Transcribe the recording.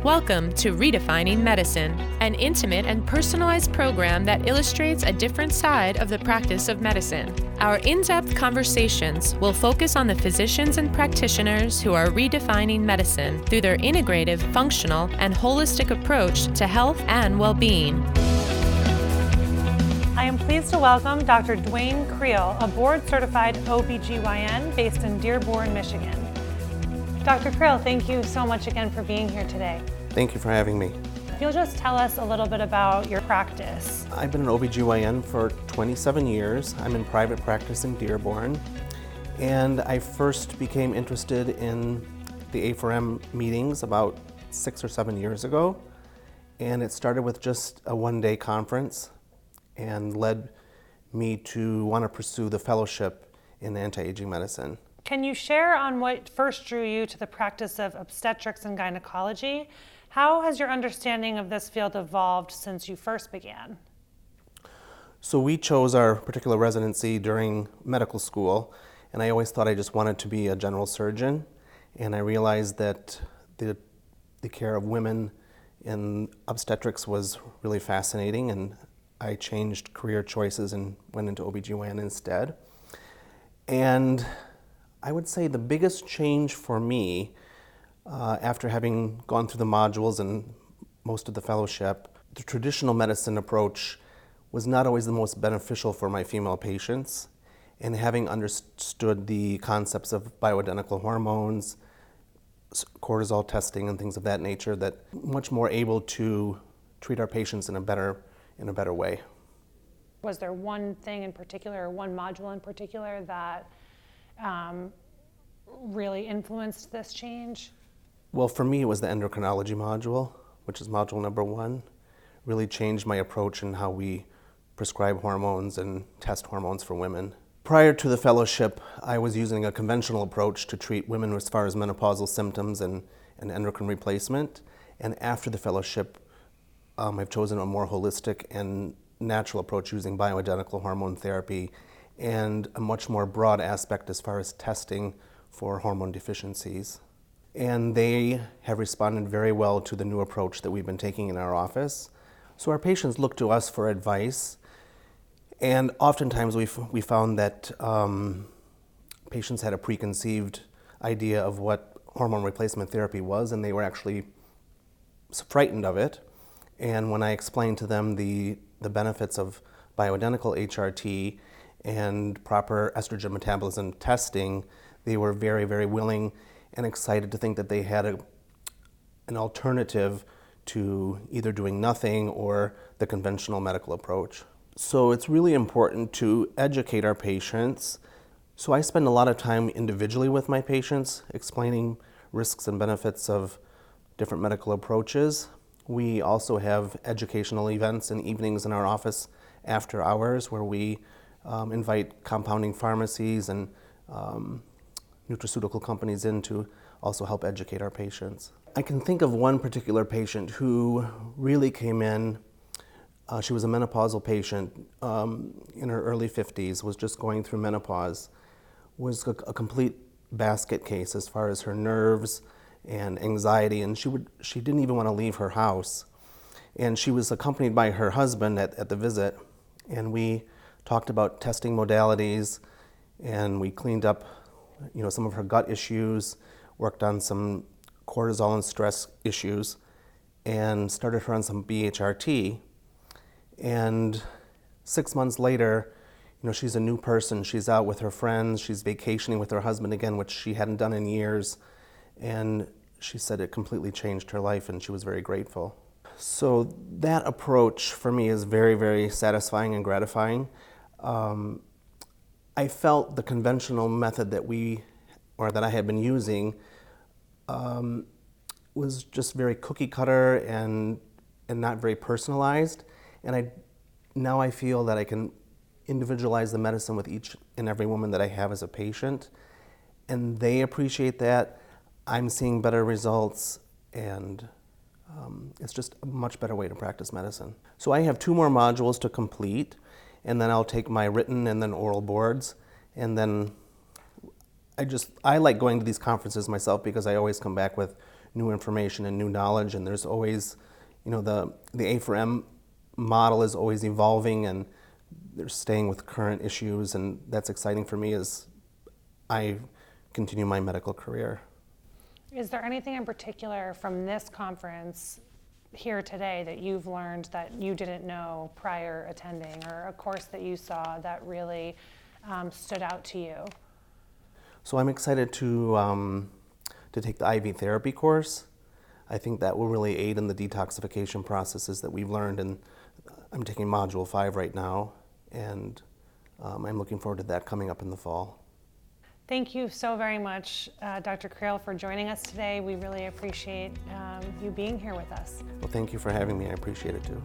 Welcome to Redefining Medicine, an intimate and personalized program that illustrates a different side of the practice of medicine. Our in-depth conversations will focus on the physicians and practitioners who are redefining medicine through their integrative, functional, and holistic approach to health and well-being. I am pleased to welcome Dr. Dwayne Creel, a board-certified OBGYN based in Dearborn, Michigan. Dr. Kreil, thank you so much again for being here today. Thank you for having me. If you'll just tell us a little bit about your practice. I've been an OBGYN for 27 years. I'm in private practice in Dearborn. And I first became interested in the A4M meetings about 6 or 7 years ago. And it started with just a one-day conference and led me to want to pursue the fellowship in anti-aging medicine. Can you share on what first drew you to the practice of obstetrics and gynecology? How has your understanding of this field evolved since you first began? So we chose our particular residency during medical school, and I always thought I just wanted to be a general surgeon. And I realized that the care of women in obstetrics was really fascinating, and I changed career choices and went into OBGYN instead. And I would say the biggest change for me, after having gone through the modules and most of the fellowship, the traditional medicine approach was not always the most beneficial for my female patients. And having understood the concepts of bioidentical hormones, cortisol testing and things of that nature, that much more able to treat our patients in a better way. Was there one thing in particular or one module in particular that really influenced this change? Well, for me, it was the Endocrinology Module, which is module number 1. Really changed my approach in how we prescribe hormones and test hormones for women. Prior to the fellowship, I was using a conventional approach to treat women as far as menopausal symptoms and endocrine replacement. And after the fellowship, I've chosen a more holistic and natural approach using bioidentical hormone therapy and a much more broad aspect as far as testing for hormone deficiencies. And they have responded very well to the new approach that we've been taking in our office. So our patients look to us for advice, and oftentimes we found that patients had a preconceived idea of what hormone replacement therapy was, and they were actually frightened of it. And when I explained to them the benefits of bioidentical HRT and proper estrogen metabolism testing, they were very, very willing and excited to think that they had an alternative to either doing nothing or the conventional medical approach. So it's really important to educate our patients. So I spend a lot of time individually with my patients, explaining risks and benefits of different medical approaches. We also have educational events and evenings in our office after hours where we invite compounding pharmacies and nutraceutical companies in to also help educate our patients. I can think of one particular patient who really came in. She was a menopausal patient in her early 50s, was just going through menopause, was a complete basket case as far as her nerves and anxiety, and she didn't even want to leave her house. And she was accompanied by her husband at the visit, and we talked about testing modalities, and we cleaned up some of her gut issues, worked on some cortisol and stress issues, and started her on some BHRT. And 6 months later, she's a new person. She's out with her friends. She's vacationing with her husband again, which she hadn't done in years. And she said it completely changed her life, and she was very grateful. So that approach for me is very, very satisfying and gratifying. I felt the conventional method that I had been using was just very cookie cutter and not very personalized. And now I feel that I can individualize the medicine with each and every woman that I have as a patient, and they appreciate that. I'm seeing better results, and it's just a much better way to practice medicine. So I have 2 more modules to complete, and then I'll take my written and then oral boards, and then I like going to these conferences myself because I always come back with new information and new knowledge, and there's always, the A4M model is always evolving, and they're staying with current issues, and that's exciting for me as I continue my medical career. Is there anything in particular from this conference here today that you've learned that you didn't know prior attending, or a course that you saw that really stood out to you? So I'm excited to take the IV therapy course. I think that will really aid in the detoxification processes that we've learned, and I'm taking Module 5 right now, and I'm looking forward to that coming up in the fall. Thank you so very much, Dr. Kreil, for joining us today. We really appreciate you being here with us. Well, thank you for having me. I appreciate it too.